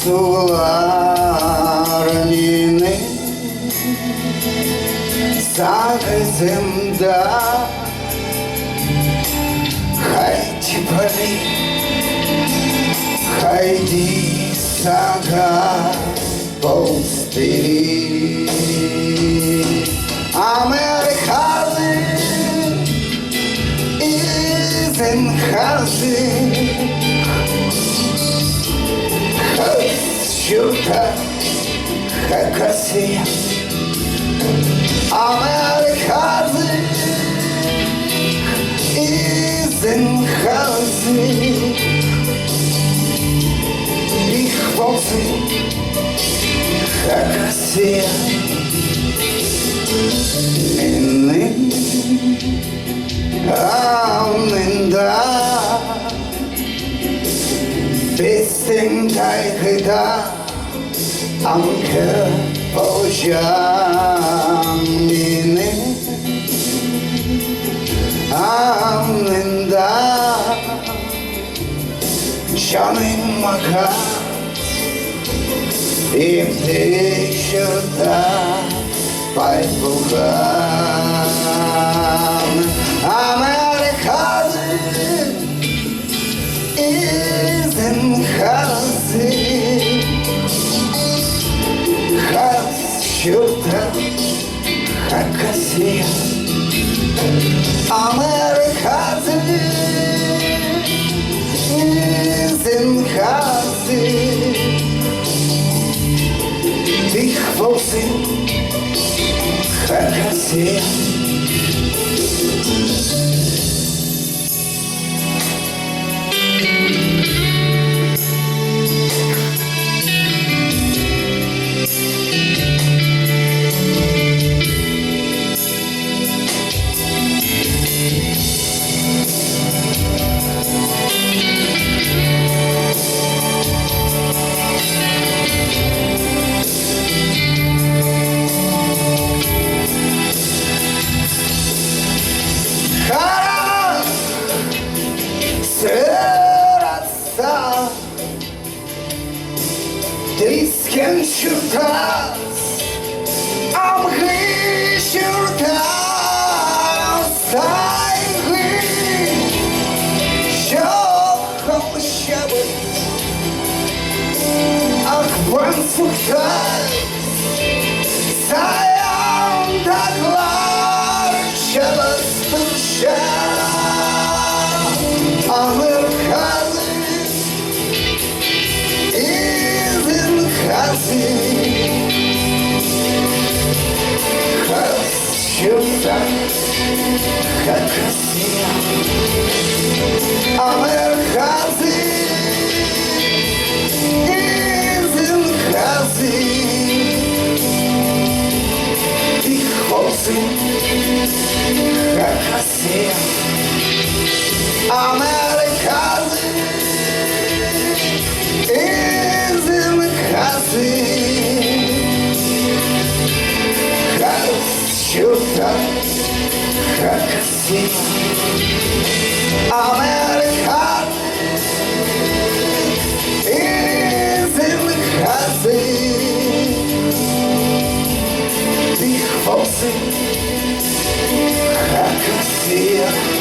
суламіни, загаземда, хай тіпали, хай дісага повстирі. Американи Ізенхази, Шурта, Хакасия, Америкази, Ізенхази, їх вози, Хакасия, Нинин, Амнинда, Песен тайхида, Амке пожаміни, Амнинда, Шанин макас, Ім тишота, пайбуган, Америкази, Ізенхази, Шурта, Хакасия, Америкази, Ізенхази, їх вози, Хакасия. Serasa Trisken şurtas Amgı şurtas Saygı Şokhom şabıt Akvan suktas Sayam dağlar Şalastır şah Amerikazi, Ізенхази, Шурта, Хакасия, Америкази, Ізенхази, їх вози, Хакасия. Amerikazi, Ізенхази, Шурта, Хакасия, Америкази, Ізенхази, їх вози, Хакасия.